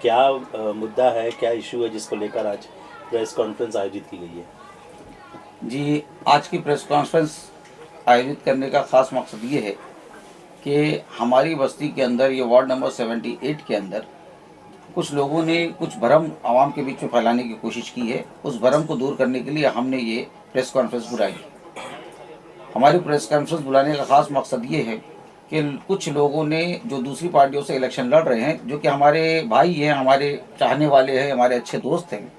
क्या मुद्दा है, क्या इशू है जिसको लेकर आज प्रेस कॉन्फ्रेंस आयोजित की गई है? जी, आज की प्रेस कॉन्फ्रेंस आयोजित करने का ख़ास मकसद ये है कि हमारी बस्ती के अंदर, ये वार्ड नंबर 78 के अंदर कुछ लोगों ने कुछ भ्रम आवाम के बीच में फैलाने की कोशिश की है। उस भ्रम को दूर करने के लिए हमने ये प्रेस कॉन्फ्रेंस बुलाई। हमारी प्रेस कॉन्फ्रेंस बुलाने का ख़ास मकसद ये है कि कुछ लोगों ने जो दूसरी पार्टियों से इलेक्शन लड़ रहे हैं, जो कि हमारे भाई हैं, हमारे चाहने वाले हैं, हमारे अच्छे दोस्त हैं,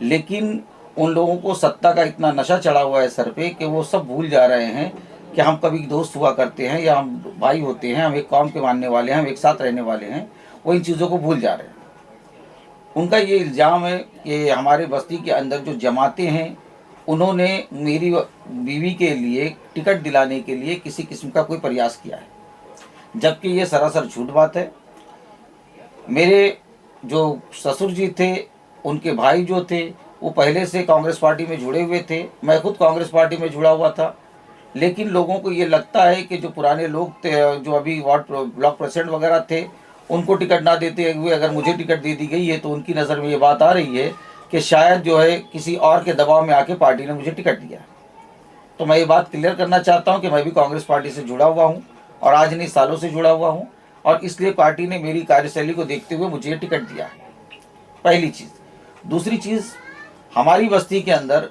लेकिन उन लोगों को सत्ता का इतना नशा चढ़ा हुआ है सर पे कि वो सब भूल जा रहे हैं कि हम कभी दोस्त हुआ करते हैं या हम भाई होते हैं, हम एक कौम के मानने वाले हैं, हम एक साथ रहने वाले हैं। वो इन चीज़ों को भूल जा रहे हैं। उनका ये इल्ज़ाम है कि हमारे बस्ती के अंदर जो जमातें हैं, उन्होंने मेरी बीवी के लिए टिकट दिलाने के लिए किसी किस्म का कोई प्रयास किया है, जबकि ये सरासर झूठ बात है। मेरे जो ससुर जी थे, उनके भाई जो थे, वो पहले से कांग्रेस पार्टी में जुड़े हुए थे। मैं खुद कांग्रेस पार्टी में जुड़ा हुआ था, लेकिन लोगों को ये लगता है कि जो पुराने लोग थे, जो अभी वार्ड ब्लॉक प्रेसिडेंट वगैरह थे, उनको टिकट ना देते हुए अगर मुझे टिकट दे दी गई है तो उनकी नज़र में ये बात आ रही है कि शायद जो है किसी और के दबाव में आके पार्टी ने मुझे टिकट दिया। तो मैं ये बात क्लियर करना चाहता हूँ कि मैं भी कांग्रेस पार्टी से जुड़ा हुआ हूँ और आज नहीं सालों से जुड़ा हुआ हूँ, और इसलिए पार्टी ने मेरी कार्यशैली को देखते हुए मुझे टिकट दिया है। पहली चीज़। दूसरी चीज़, हमारी बस्ती के अंदर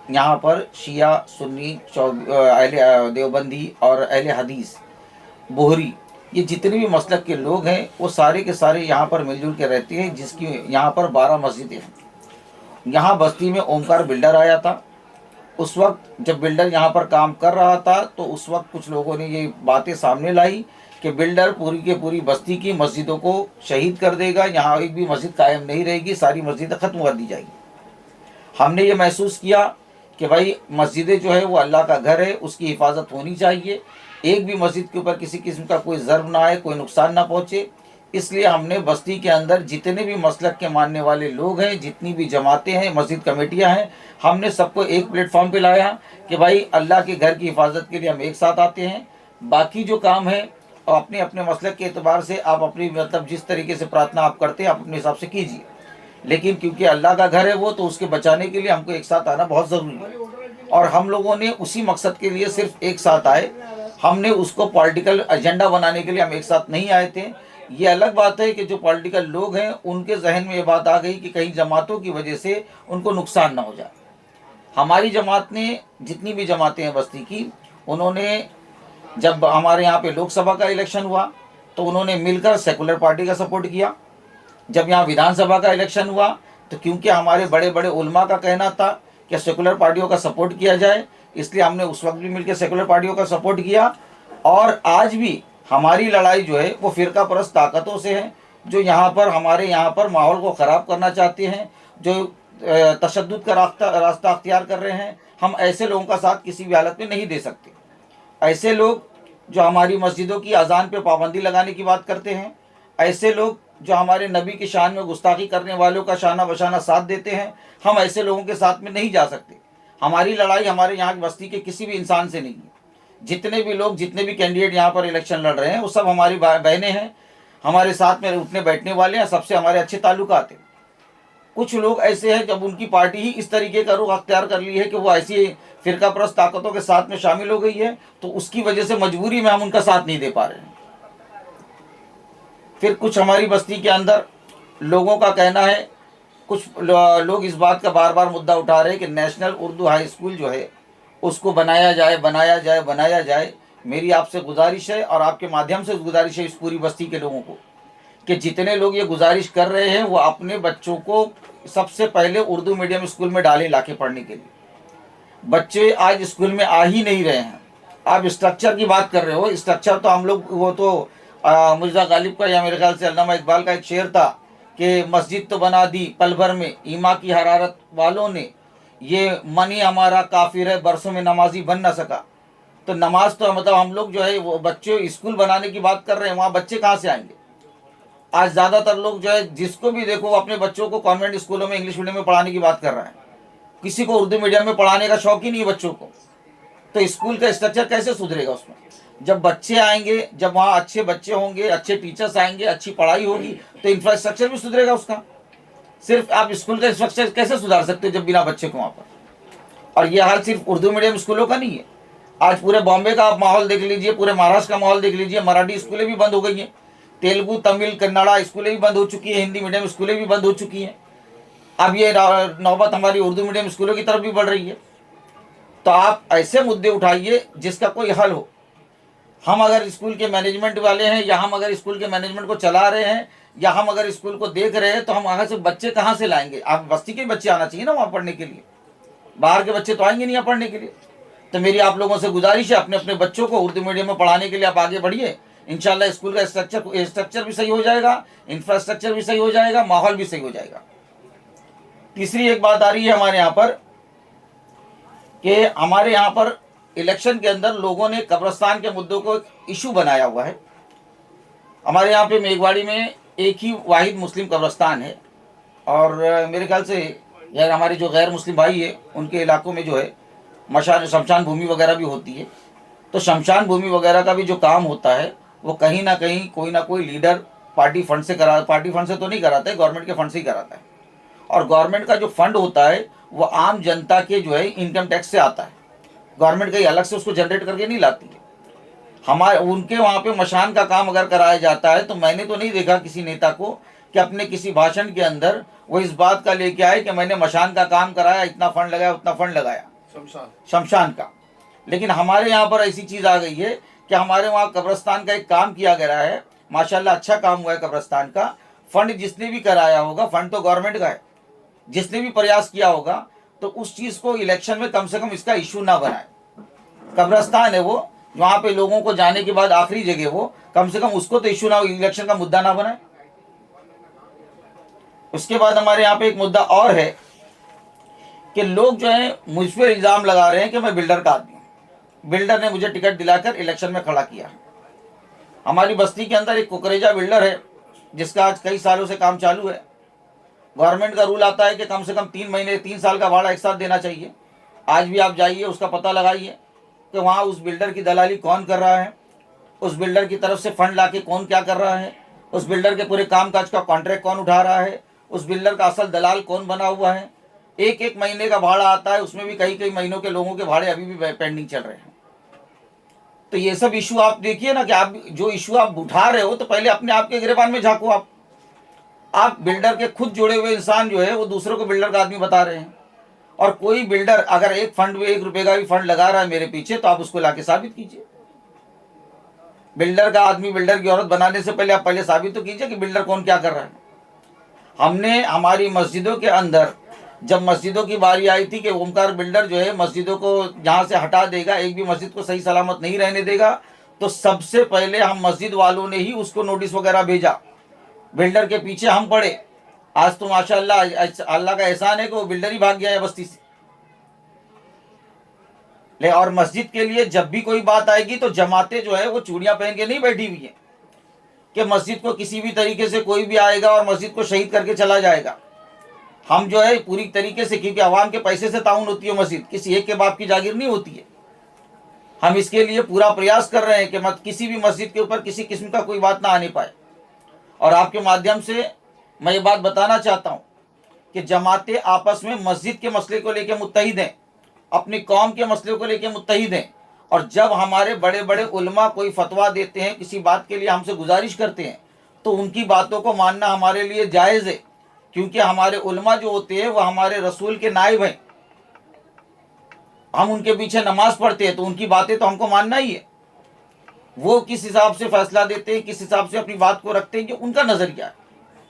यहाँ पर शिया, सुन्नी, अहले देवबंदी और अहले हदीस, बोहरी, ये जितने भी मसलक के लोग हैं वो सारे के सारे यहाँ पर मिलजुल के रहते हैं, जिसकी यहाँ पर 12 मस्जिदें हैं। यहाँ बस्ती में ओमकार बिल्डर आया था। उस वक्त जब बिल्डर यहाँ पर काम कर रहा था तो उस वक्त कुछ लोगों ने ये बातें सामने लाई कि बिल्डर पूरी के पूरी बस्ती की मस्जिदों को शहीद कर देगा, यहाँ एक भी मस्जिद कायम नहीं रहेगी, सारी मस्जिदें ख़त्म कर दी जाएगी। हमने ये महसूस किया कि भाई मस्जिदें जो है वो अल्लाह का घर है, उसकी हिफाजत होनी चाहिए, एक भी मस्जिद के ऊपर किसी किस्म का कोई ज़र्ब ना आए, कोई नुकसान ना पहुँचे। इसलिए हमने बस्ती के अंदर जितने भी मसलक के मानने वाले लोग हैं, जितनी भी जमातें हैं, मस्जिद कमेटियां हैं, हमने सबको एक प्लेटफॉर्म पे लाया कि भाई अल्लाह के घर की हिफाजत के लिए हम एक साथ आते हैं। बाकी जो काम है अपने अपने मसलक के एतबार से आप अपनी जिस तरीके से प्रार्थना आप करते हैं आप अपने हिसाब से कीजिए, लेकिन क्योंकि अल्लाह का घर है वो, तो उसके बचाने के लिए हमको एक साथ आना बहुत ज़रूरी है। और हम लोगों ने उसी मकसद के लिए सिर्फ एक साथ आए। हमने उसको पॉलिटिकल एजेंडा बनाने के लिए हम एक साथ नहीं आए थे। ये अलग बात है कि जो पॉलिटिकल लोग हैं उनके जहन में ये बात आ गई कि कहीं जमातों की वजह से उनको नुकसान ना हो जाए। हमारी जमात ने, जितनी भी जमातें हैं बस्ती की, उन्होंने जब हमारे यहाँ पे लोकसभा का इलेक्शन हुआ तो उन्होंने मिलकर सेकुलर पार्टी का सपोर्ट किया। जब यहाँ विधानसभा का इलेक्शन हुआ तो क्योंकि हमारे बड़े बड़े उलमा का कहना था कि सेकुलर पार्टियों का सपोर्ट किया जाए, इसलिए हमने उस वक्त भी मिलकर सेकुलर पार्टियों का सपोर्ट किया। और आज भी हमारी लड़ाई जो है वो फ़िरका परस्त ताकतों से है, जो यहाँ पर हमारे यहाँ पर माहौल को ख़राब करना चाहते हैं, जो तशद्दुद का रास्ता अख्तियार कर रहे हैं। हम ऐसे लोगों का साथ किसी भी हालत में नहीं दे सकते। ऐसे लोग जो हमारी मस्जिदों की अजान पे पाबंदी लगाने की बात करते हैं, ऐसे लोग जो हमारे नबी की शान में गुस्ताखी करने वालों का शाना बशाना साथ देते हैं, हम ऐसे लोगों के साथ में नहीं जा सकते। हमारी लड़ाई हमारे यहाँ की बस्ती के किसी भी इंसान से नहीं है। जितने भी लोग, जितने भी कैंडिडेट यहाँ पर इलेक्शन लड़ रहे हैं वो सब हमारी बहनें हैं, हमारे साथ में उठने बैठने वाले हैं, सबसे हमारे अच्छे ताल्लुकात हैं। कुछ लोग ऐसे हैं जब उनकी पार्टी ही इस तरीके का रुख अख्तियार कर ली है कि वो ऐसी फ़िरका परस्त ताकतों के साथ में शामिल हो गई है, तो उसकी वजह से मजबूरी में हम उनका साथ नहीं दे पा रहे हैं। फिर कुछ हमारी बस्ती के अंदर लोगों का कहना है, कुछ लोग इस बात का बार बार मुद्दा उठा रहे हैं कि नेशनल उर्दू हाई स्कूल जो है उसको बनाया जाए, बनाया जाए, बनाया जाए। मेरी आपसे गुजारिश है और आपके माध्यम से गुजारिश है इस पूरी बस्ती के लोगों को कि जितने लोग ये गुजारिश कर रहे हैं वो अपने बच्चों को सबसे पहले उर्दू मीडियम स्कूल में डालें लाके पढ़ने के लिए। बच्चे आज स्कूल में आ ही नहीं रहे हैं। आप स्ट्रक्चर की बात कर रहे हो, स्ट्रक्चर तो हम लोग, वो तो मिर्ज़ा गालिब का या मेरे ख्याल से अल्लामा इकबाल का एक शेर था कि मस्जिद तो बना दी पल भर में ईमा की हरारत वालों ने, ये मनी हमारा काफिर है बरसों में नमाजी बन ना सका। तो नमाज तो हम लोग जो है वो बच्चे स्कूल बनाने की बात कर रहे हैं, वहाँ बच्चे कहाँ से आएंगे? आज ज़्यादातर लोग जो है जिसको भी देखो वो अपने बच्चों को कॉन्वेंट स्कूलों में इंग्लिश मीडियम में पढ़ाने की बात कर रहा है। किसी को उर्दू मीडियम में पढ़ाने का शौक ही नहीं है बच्चों को। तो स्कूल का स्ट्रक्चर कैसे सुधरेगा उसमें? जब बच्चे आएंगे, जब वहाँ अच्छे बच्चे होंगे, अच्छे टीचर्स आएंगे, अच्छी पढ़ाई होगी, तो इंफ्रास्ट्रक्चर भी सुधरेगा उसका। सिर्फ आप स्कूल का इंफ्रास्ट्रक्चर कैसे सुधार सकते हो जब बिना बच्चे को वहाँ पर? और ये हाल सिर्फ उर्दू मीडियम स्कूलों का नहीं है, आज पूरे बॉम्बे का आप माहौल देख लीजिए, पूरे महाराष्ट्र का माहौल देख लीजिए। मराठी स्कूलें भी बंद हो गई हैं, तेलुगु, तमिल, कन्नड़ा स्कूलें भी बंद हो चुकी है, हिंदी मीडियम स्कूलें भी बंद हो चुकी हैं। अब ये नौबत हमारी उर्दू मीडियम स्कूलों की तरफ भी बढ़ रही है। तो आप ऐसे मुद्दे उठाइए जिसका कोई हल हो। हम अगर स्कूल के मैनेजमेंट वाले हैं, या हम अगर स्कूल के मैनेजमेंट को चला रहे हैं, या हम अगर स्कूल को देख रहे हैं, तो हम वहाँ से बच्चे कहाँ से लाएंगे? आप बस्ती के बच्चे आना चाहिए ना वहाँ पढ़ने के लिए, बाहर के बच्चे तो आएंगे नहीं यहाँ पढ़ने के लिए। तो मेरी आप लोगों से गुजारिश है, अपने अपने बच्चों को उर्दू मीडियम में पढ़ाने के लिए आप आगे बढ़िए। इंशाल्लाह स्कूल का स्ट्रक्चर भी सही हो जाएगा, इंफ्रास्ट्रक्चर भी सही हो जाएगा, माहौल भी सही हो जाएगा। तीसरी एक बात आ रही है हमारे यहाँ पर कि हमारे यहाँ पर इलेक्शन के अंदर लोगों ने कब्रिस्तान के मुद्दों को एक इशू बनाया हुआ है। हमारे यहाँ पे मेघवाड़ी में एक ही वाहिद मुस्लिम कब्रिस्तान है, और मेरे ख्याल से यार हमारे जो गैर मुस्लिम भाई है उनके इलाकों में जो है शमशान भूमि वगैरह भी होती है। तो शमशान भूमि वगैरह का भी जो काम होता है वो कहीं ना कहीं कोई ना कोई लीडर पार्टी फंड से पार्टी फंड से तो नहीं कराता है, गवर्नमेंट के फंड से ही कराता है। और गवर्नमेंट का जो फंड होता है वो आम जनता के जो है इनकम टैक्स से आता है, गवर्नमेंट कहीं अलग से उसको जनरेट करके नहीं लाती है। हमारे उनके वहाँ पे मशान का काम अगर कराया जाता है तो मैंने तो नहीं देखा किसी नेता को कि अपने किसी भाषण के अंदर वो इस बात का लेके आए कि मैंने मशान का काम कराया, इतना फंड लगाया, उतना फंड लगाया शमशान का। लेकिन हमारे यहाँ पर ऐसी चीज़ आ गई है कि हमारे वहाँ कब्रिस्तान का एक काम किया गया है, माशाल्लाह अच्छा काम हुआ है कब्रिस्तान का। फंड जिसने भी कराया होगा, फंड तो गवर्नमेंट का है, जिसने भी प्रयास किया होगा तो उस चीज़ को इलेक्शन में कम से कम इसका इशू ना बनाए। कब्रिस्तान है वो, वहाँ पे लोगों को जाने के बाद आखिरी जगह वो, कम से कम उसको तो इशू ना, इलेक्शन का मुद्दा ना बनाए। उसके बाद हमारे यहाँ पे एक मुद्दा और है कि लोग जो है मुझ पर इल्ज़ाम लगा रहे हैं कि मैं बिल्डर का आदमी हूँ, बिल्डर ने मुझे टिकट दिलाकर इलेक्शन में खड़ा किया। हमारी बस्ती के अंदर एक कुकरेजा बिल्डर है जिसका आज कई सालों से काम चालू है। गवर्नमेंट का रूल आता है कि कम से कम 3 साल का भाड़ा एक साथ देना चाहिए। आज भी आप जाइए, उसका पता लगाइए कि वहाँ उस बिल्डर की दलाली कौन कर रहा है, उस बिल्डर की तरफ से फंड लाके कौन क्या कर रहा है, उस बिल्डर के पूरे कामकाज का कॉन्ट्रैक्ट कौन उठा रहा है, उस बिल्डर का असल दलाल कौन बना हुआ है। एक एक महीने का भाड़ा आता है, उसमें भी कई कई महीनों के लोगों के भाड़े अभी भी पेंडिंग चल रहे हैं। तो ये सब इशू आप देखिए ना कि आप जो इशू आप उठा रहे हो तो पहले अपने आप के गिरेबान में झांको। आप बिल्डर के खुद जुड़े हुए इंसान जो है वो दूसरों को बिल्डर का आदमी बता रहे हैं। और कोई बिल्डर अगर एक फंड में 1 रुपए का भी फंड लगा रहा है मेरे पीछे, तो आप उसको लाके साबित कीजिए। बिल्डर का आदमी बिल्डर की औरत बनाने से पहले आप पहले साबित तो कीजिए कि बिल्डर कौन क्या कर रहा है। हमने हमारी मस्जिदों के अंदर जब मस्जिदों की बारी आई थी कि ओमकार बिल्डर जो है मस्जिदों को यहाँ से हटा देगा, एक भी मस्जिद को सही सलामत नहीं रहने देगा, तो सबसे पहले हम मस्जिद वालों ने ही उसको नोटिस वगैरह भेजा। बिल्डर के पीछे हम पड़े। आज तो माशाअल्लाह अल्लाह का एहसान है कि वो बिल्डर ही भाग गया है बस्ती से। ले और मस्जिद के लिए जब भी कोई बात आएगी तो जमातें जो है वो चूड़ियां पहन के नहीं बैठी हुई है कि मस्जिद को किसी भी तरीके से कोई भी आएगा और मस्जिद को शहीद करके चला जाएगा। हम जो है पूरी तरीके से, क्योंकि आवाम के पैसे से ताउन होती है मस्जिद, किसी एक के बाप की जागीर नहीं होती है। हम इसके लिए पूरा प्रयास कर रहे हैं कि किसी भी मस्जिद के ऊपर किसी किस्म का कोई बात ना आने पाए। और आपके माध्यम से मैं ये बात बताना चाहता हूँ कि जमातें आपस में मस्जिद के मसले को लेकर मुत्तहिद हैं, अपनी कौम के मसले को लेकर मुत्तहिद हैं। और जब हमारे बड़े बड़े उलमा कोई फतवा देते हैं, किसी बात के लिए हमसे गुजारिश करते हैं, तो उनकी बातों को मानना हमारे लिए जायज़ है, क्योंकि हमारे उलमा जो होते हैं वो हमारे रसूल के नायब हैं। हम उनके पीछे नमाज पढ़ते हैं तो उनकी बातें तो हमको मानना ही है। वो किस हिसाब से फैसला देते हैं, किस हिसाब से अपनी बात को रखते हैं, कि उनका नज़रिया है।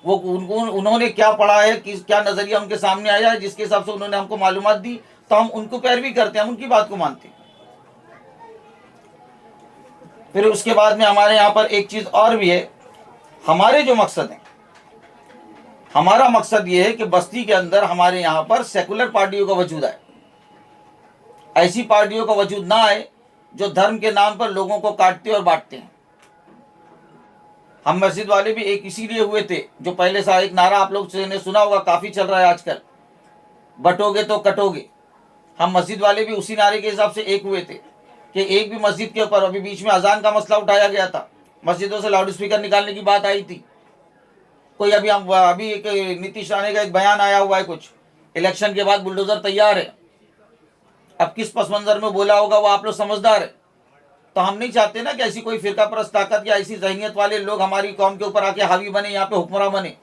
वो उन्होंने क्या पढ़ा है, क्या नज़रिया उनके सामने आया है, जिसके हिसाब से उन्होंने हमको मालूमात दी, तो हम उनको पैरवी करते हैं, हम उनकी बात को मानते हैं। फिर उसके बाद में हमारे यहाँ पर एक चीज़ और भी है। हमारे जो मकसद है, हमारा मकसद ये है कि बस्ती के अंदर हमारे यहाँ पर सेकुलर पार्टियों का वजूद आए। ऐसी पार्टियों का वजूद ना आए जो धर्म के नाम पर लोगों को काटते और बांटते हैं। हम मस्जिद वाले भी एक इसीलिए हुए थे, जो पहले सा एक नारा आप लोग ने सुना होगा, काफ़ी चल रहा है आजकल, बटोगे तो कटोगे। हम मस्जिद वाले भी उसी नारे के हिसाब से एक हुए थे कि एक भी मस्जिद के ऊपर, अभी बीच में अजान का मसला उठाया गया था, मस्जिदों से लाउड स्पीकर निकालने की बात आई थी। कोई अभी एक नीतीश राणे का एक बयान आया हुआ है, कुछ इलेक्शन के बाद बुलडोजर तैयार है। अब किस पस मंजर में बोला होगा वो आप लोग समझदार है। तो हम नहीं चाहते ना कि ऐसी कोई फिरका परस्त ताकत या ऐसी जहनीत वाले लोग हमारी कौम के ऊपर आके हावी बने, यहाँ पे हुक्मरान बने।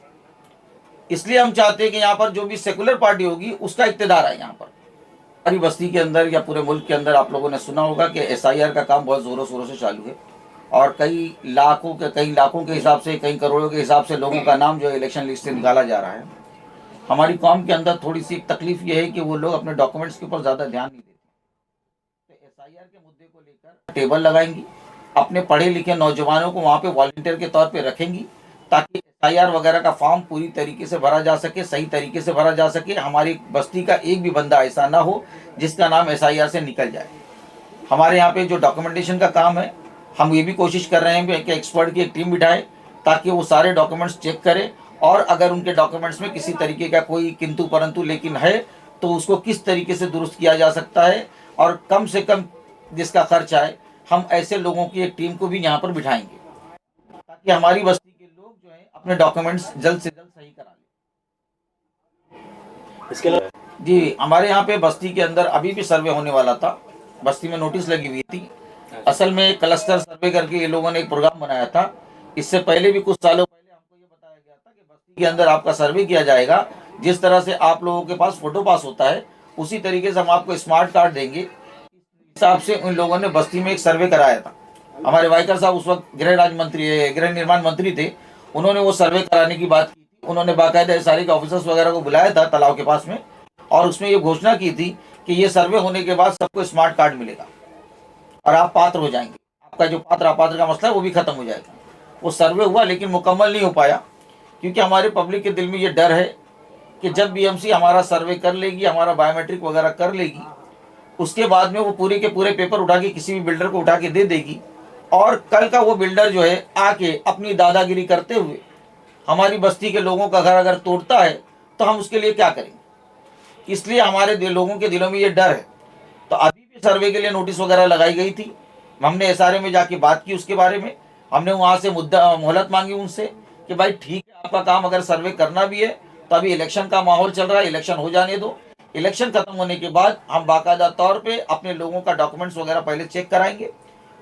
इसलिए हम चाहते हैं कि यहाँ पर जो भी सेकुलर पार्टी होगी उसका इक्तदार है। यहाँ पर हमारी बस्ती के अंदर या पूरे मुल्क के अंदर आप लोगों ने सुना होगा कि SIR का काम बहुत ज़ोरों शोरों से चालू है, और कई लाखों के हिसाब से, कई करोड़ों के हिसाब से लोगों का नाम जो है इलेक्शन लिस्ट से निकाला जा रहा है। हमारी कौम के अंदर थोड़ी सी एक तकलीफ ये है कि वो लोग अपने डॉक्यूमेंट्स के ऊपर ज़्यादा ध्यान नहीं देते। तो SIR के मुद्दे को लेकर टेबल लगाएंगी, अपने पढ़े लिखे नौजवानों को वहाँ पे वॉलंटियर के तौर पे रखेंगी, ताकि SIR वगैरह का फॉर्म पूरी तरीके से भरा जा सके, सही तरीके से भरा जा सके। हमारी बस्ती का एक भी बंदा ऐसा ना हो जिसका नाम SIR से निकल जाए। हमारे यहाँ पे जो डॉक्यूमेंटेशन का काम है, हम ये भी कोशिश कर रहे हैं कि एक्सपर्ट की एक टीम बिठाएं, ताकि वो सारे डॉक्यूमेंट्स चेक करें, और अगर उनके डॉक्यूमेंट्स में किसी तरीके का कोई किंतु परंतु लेकिन है तो उसको किस तरीके से दुरुस्त किया जा सकता है, और कम से कम जिसका खर्च आए, हम ऐसे लोगों की एक टीम को भी यहाँ पर बिठाएंगे, ताकि हमारी बस्ती के लोग जो है अपने डॉक्यूमेंट्स जल्द से जल्द सही करा लें। इसके अलावा जी, हमारे यहाँ पे बस्ती के अंदर अभी भी सर्वे होने वाला था, बस्ती में नोटिस लगी हुई थी। असल में क्लस्टर सर्वे करके ये लोगों ने एक प्रोग्राम बनाया था। इससे पहले भी कुछ सालों पहले हमको ये बताया गया था कि बस्ती के अंदर आपका सर्वे किया जाएगा, जिस तरह से आप लोगों के पास फोटो पास होता है उसी तरीके से हम आपको स्मार्ट कार्ड देंगे। इस हिसाब से उन लोगों ने बस्ती में एक सर्वे कराया था। हमारे वाइकर साहब उस वक्त गृह निर्माण मंत्री थे, उन्होंने वो सर्वे कराने की बात की थी। उन्होंने बाकायदा सारे के ऑफिसर्स वगैरह को बुलाया था तालाब के पास में, और उसमें ये घोषणा की थी कि ये सर्वे होने के बाद सबको स्मार्ट कार्ड मिलेगा और आप पात्र हो जाएंगे। आपका जो पात्र अपात्र का मसला है वो भी खत्म हो जाएगा। वो सर्वे हुआ लेकिन मुकम्मल नहीं हो पाया, क्योंकि हमारे पब्लिक के दिल में ये डर है कि जब BMC हमारा सर्वे कर लेगी, हमारा बायोमेट्रिक वगैरह कर लेगी, उसके बाद में वो पूरे के पूरे पेपर उठा के किसी भी बिल्डर को उठा के दे देगी, और कल का वो बिल्डर जो है आके अपनी दादागिरी करते हुए हमारी बस्ती के लोगों का घर अगर तोड़ता है तो हम उसके लिए क्या करेंगे। इसलिए हमारे लोगों के दिलों में ये डर है। तो अभी भी सर्वे के लिए नोटिस वगैरह लगाई गई थी। हमने SRA में जाके बात की उसके बारे में, हमने वहाँ से मोहलत मांगी उनसे कि भाई ठीक है, आपका काम अगर सर्वे करना भी है तो अभी इलेक्शन का माहौल चल रहा है, इलेक्शन हो जाने दो। इलेक्शन खत्म होने के बाद हम बाकायदा तौर पे अपने लोगों का डॉक्यूमेंट्स वगैरह पहले चेक कराएंगे,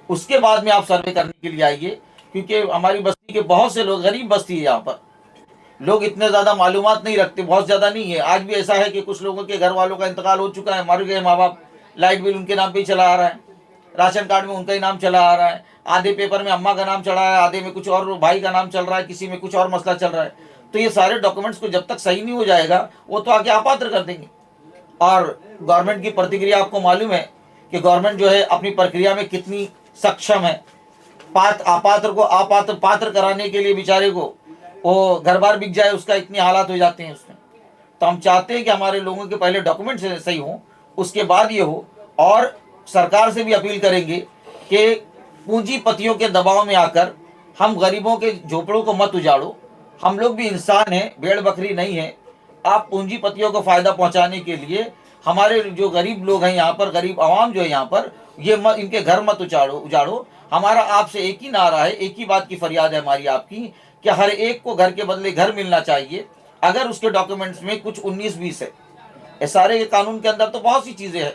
उसके बाद में आप सर्वे करने के लिए आइए। क्योंकि हमारी बस्ती के बहुत से लोग, गरीब बस्ती है, यहाँ पर लोग इतने ज़्यादा मालूमात नहीं रखते, बहुत ज़्यादा नहीं है। आज भी ऐसा है कि कुछ लोगों के घर वालों का इंतकाल हो चुका है, मर गए माँ बाप, लाइट बिल उनके नाम पे ही चला आ रहा है, राशन कार्ड में उनका ही नाम चला आ रहा है, आधे पेपर में अम्मा का नाम चला है, आधे में कुछ और भाई का नाम चल रहा है, किसी में कुछ और मसला चल रहा है। तो ये सारे डॉक्यूमेंट्स को जब तक सही नहीं हो जाएगा वो तो आके अपात्र कर देंगे। और गवर्नमेंट की प्रतिक्रिया आपको मालूम है कि गवर्नमेंट जो है अपनी प्रक्रिया में कितनी सक्षम है। अपात्र को पात्र कराने के लिए बेचारे को वो घर बार बिक जाए, उसका इतनी हालात हो जाते हैं उसमें। तो हम चाहते हैं कि हमारे लोगों के पहले डॉक्यूमेंट सही हों, उसके बाद ये हो। और सरकार से भी अपील करेंगे कि पूंजीपतियों के दबाव में आकर हम गरीबों के झोपड़ों को मत उजाड़ो। हम लोग भी इंसान हैं, भेड़ बकरी नहीं है। आप पूंजीपतियों को फ़ायदा पहुंचाने के लिए हमारे जो गरीब लोग हैं यहाँ पर, गरीब आवाम जो है यहाँ पर, इनके घर मत उजाड़ो। हमारा आपसे एक ही नारा है, एक ही बात की फरियाद है हमारी आपकी कि हर एक को घर के बदले घर मिलना चाहिए, अगर उसके डॉक्यूमेंट्स में कुछ 19-20 है। SRA के कानून के अंदर तो बहुत सी चीज़ें हैं,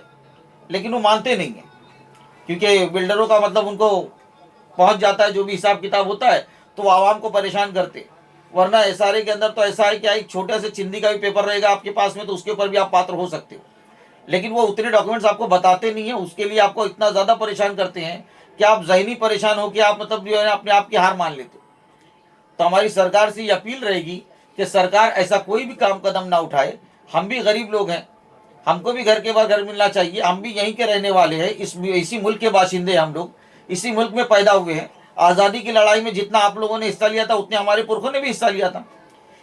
लेकिन वो मानते नहीं हैं, क्योंकि बिल्डरों का मतलब उनको पहुंच जाता है जो भी हिसाब किताब होता है, तो वो आवाम को परेशान करते। वरना SRA के अंदर तो ऐसा है कि एक छोटे से चिंदी का भी पेपर रहेगा आपके पास में तो उसके ऊपर भी आप पात्र हो सकते हो, लेकिन वो उतने डॉक्यूमेंट्स आपको बताते नहीं है। उसके लिए आपको इतना ज़्यादा परेशान करते हैं कि आप ज़हनी परेशान हो कि आप मतलब जो है अपने आप की हार मान लेते हो। तो हमारी सरकार से ये अपील रहेगी कि सरकार ऐसा कोई भी कदम ना उठाए। हम भी गरीब लोग हैं, हमको भी घर के बाद घर मिलना चाहिए। हम भी यहीं के रहने वाले हैं, इसी मुल्क के बाशिंदे, हम लोग इसी मुल्क में पैदा हुए हैं। आज़ादी की लड़ाई में जितना आप लोगों ने हिस्सा लिया था उतने हमारे पुरखों ने भी हिस्सा लिया था।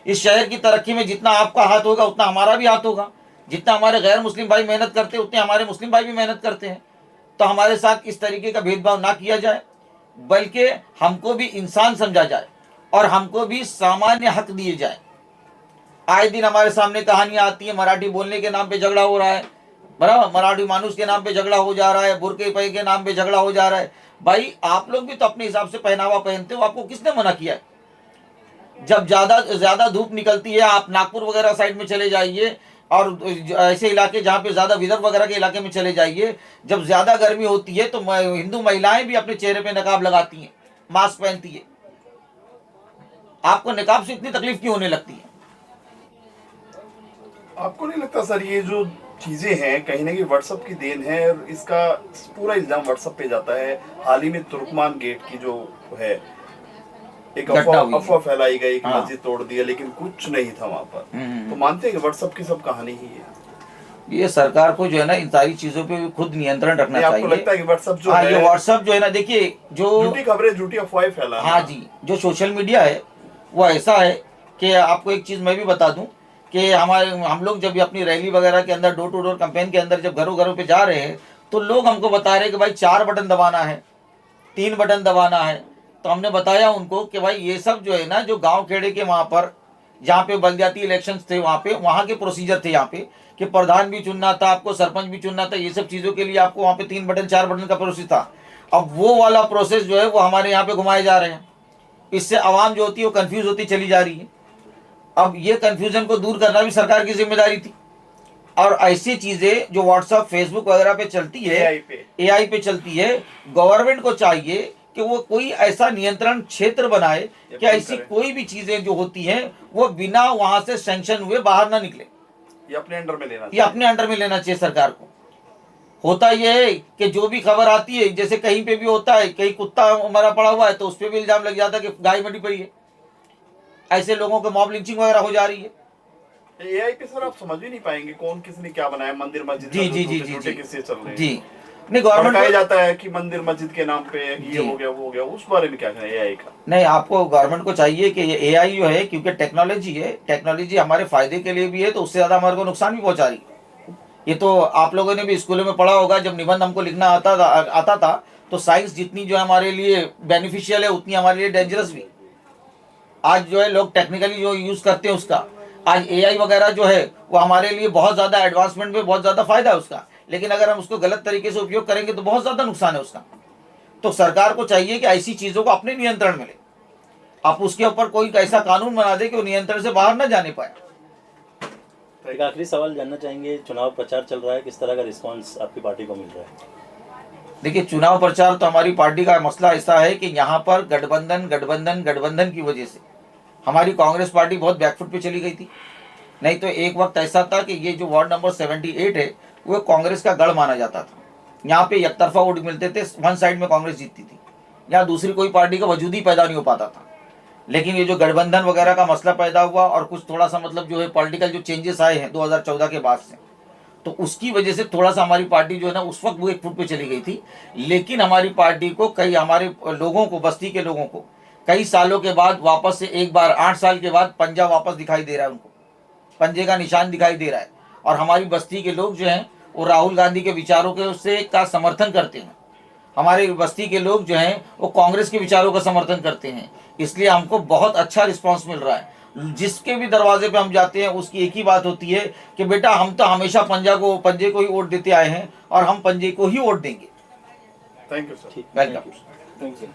इस शहर की तरक्की में जितना आपका हाथ होगा उतना हमारा भी हाथ होगा। जितना हमारे गैर मुस्लिम भाई मेहनत करते हैं उतने हमारे मुस्लिम भाई भी मेहनत करते हैं। तो हमारे साथ इस तरीके का भेदभाव ना किया जाए, बल्कि हमको भी इंसान समझा जाए और हमको भी सामान्य हक दिए जाए। आए दिन हमारे सामने कहानियाँ आती हैं, मराठी बोलने के नाम पे झगड़ा हो रहा है, बराबर, मराठी मानुस के नाम पे झगड़ा हो जा रहा है, बुरके पे के नाम पे झगड़ा हो जा रहा है। भाई आप लोग भी तो अपने हिसाब से पहनावा पहनते हो, आपको किसने मना किया है? जब ज्यादा धूप निकलती है, आप नागपुर वगैरह साइड में चले जाइए और ऐसे इलाके जहाँ पे ज्यादा विदर्भ वगैरह के इलाके में चले जाइए, जब ज्यादा गर्मी होती है तो हिंदू महिलाएं भी अपने चेहरे पे नकाब लगाती हैं, मास्क पहनती है। आपको नकाब से इतनी तकलीफ क्यों होने लगती है? आपको नहीं लगता सर ये जो चीजें हैं कहीं ना कहीं व्हाट्सएप की देन है, और इसका पूरा इल्जाम व्हाट्सएप पे जाता है? हाल ही में तुर्कमान गेट की जो है एक अफवाह फैलाई गई कि हाँ। मस्जिद तोड़ दिया, लेकिन कुछ नहीं था वहां पर। तो मानते हैं कि व्हाट्सएप की सब कहानी ही है? ये सरकार को जो है ना इन सारी चीजों पे खुद नियंत्रण रखना चाहिए। आपको लगता है कि व्हाट्सएप जो हाँ, है, ये व्हाट्सएप जो है ना, देखिए जो झूठी खबरें, झूठी अफवाहें फैलाना। हाँ जी, जो सोशल मीडिया है वो ऐसा है कि आपको एक चीज़ मैं भी बता दूं कि हम लोग जब भी अपनी रैली वगैरह के अंदर, डोर टू डोर कैंपेन के अंदर जब घरों घरों पे जा रहे हैं, तो लोग हमको बता रहे हैं कि भाई 4 बटन दबाना है, 3 बटन दबाना है। तो हमने बताया उनको कि भाई ये सब जो है ना, जो गांव खेड़े के वहाँ पर जहाँ पे बलदियाती इलेक्शंस थे वहाँ के प्रोसीजर थे यहाँ पे कि प्रधान भी चुनना था, आपको सरपंच भी चुनना था, ये सब चीज़ों के लिए आपको वहाँ पे 3 बटन 4 बटन का प्रोसेस था। अब वो वाला प्रोसेस जो है वो हमारे यहाँ पे घुमाए जा रहे हैं। इससे आवाम जो होती है वो कंफ्यूज होती चली जा रही है। अब ये कंफ्यूजन को दूर करना भी सरकार की जिम्मेदारी थी। और ऐसी चीजें जो व्हाट्सएप, फेसबुक वगैरह पे चलती है, एआई पे चलती है, गवर्नमेंट को चाहिए कि वो कोई ऐसा नियंत्रण क्षेत्र बनाए कि ऐसी कोई भी चीजें जो होती हैं वो बिना वहां से सैंक्शन हुए बाहर ना निकले। ये अपने अंडर में लेना चाहिए। ये अपने अंडर में लेना चाहिए सरकार को। होता यह है कि जो भी खबर आती है, जैसे कहीं पे भी होता है, कहीं कुत्ता मरा पड़ा हुआ है तो उस पर भी इल्जाम लग जाता है कि गाय मरी पड़ी है। ऐसे लोगों को मॉब लिंचिंग वगैरह हो जा रही है। एआई पे सर आप समझ भी नहीं पाएंगे कौन किसने क्या बनाया, मंदिर मस्जिद जी जी जी जी जी किससे चल रहे हैं। जी नहीं, गवर्नमेंट बताया जाता है कि मंदिर मस्जिद के नाम पे जी। ये हो गया वो हो गया, उस बारे में क्या कहना है एआई का? नहीं, आपको गवर्नमेंट को चाहिए कि ये एआई जो है, क्योंकि टेक्नोलॉजी है, टेक्नोलॉजी हमारे फायदे के लिए भी है तो उससे ज्यादा हमारे को नुकसान भी पहुंचा रही है। ये तो आप लोगों ने भी स्कूलों में पढ़ा होगा, जब निबंध हमको लिखना आता था तो साइंस जितनी जो है हमारे लिए बेनिफिशियल है उतनी हमारे लिए डेंजरस भी। आज जो है लोग टेक्निकली जो यूज करते हैं उसका, आज एआई वगैरह जो है वो हमारे लिए बहुत ज्यादा एडवांसमेंट में बहुत ज्यादा फायदा है उसका, लेकिन अगर हम उसको गलत तरीके से उपयोग करेंगे तो बहुत ज्यादा नुकसान है उसका। तो सरकार को चाहिए कि ऐसी चीजों को अपने नियंत्रण में ले, आप उसके ऊपर कोई ऐसा कानून बना दे कि वो नियंत्रण से बाहर न जाने पाए। एक आखिरी सवाल जानना चाहेंगे, चुनाव प्रचार चल रहा है, किस तरह का रिस्पांस आपकी पार्टी को मिल रहा है? देखिए, चुनाव प्रचार तो हमारी पार्टी का मसला ऐसा है कि यहाँ पर गठबंधन की वजह से हमारी कांग्रेस पार्टी बहुत बैकफुट पे चली गई थी। नहीं तो एक वक्त ऐसा था कि ये जो वार्ड नंबर 78 है वो कांग्रेस का गढ़ माना जाता था। यहाँ पे एक तरफा वोट मिलते थे, वन साइड में कांग्रेस जीतती थी, यहाँ दूसरी कोई पार्टी का वजूद ही पैदा नहीं हो पाता था। लेकिन ये जो गठबंधन वगैरह का मसला पैदा हुआ और कुछ थोड़ा सा मतलब जो है पॉलिटिकल जो चेंजेस आए हैं 2014 के बाद से, तो उसकी वजह से थोड़ा सा हमारी पार्टी जो है ना उस वक्त वो एक फुट पे चली गई थी। लेकिन हमारी पार्टी को कई, हमारे लोगों को, बस्ती के लोगों को कई सालों के बाद वापस से एक बार 8 साल के बाद पंजा वापस दिखाई दे रहा है, उनको पंजे का निशान दिखाई दे रहा है। और हमारी बस्ती के लोग जो हैं वो राहुल गांधी के विचारों के उससे का समर्थन करते हैं। हमारे बस्ती के लोग जो हैं वो कांग्रेस के विचारों का समर्थन करते हैं। इसलिए हमको बहुत अच्छा रिस्पांस मिल रहा है। जिसके भी दरवाजे पे हम जाते हैं उसकी एक ही बात होती है कि बेटा हम तो हमेशा पंजे को ही वोट देते आए हैं और हम पंजे को ही वोट देंगे। Thank you sir. Welcome. Thank you.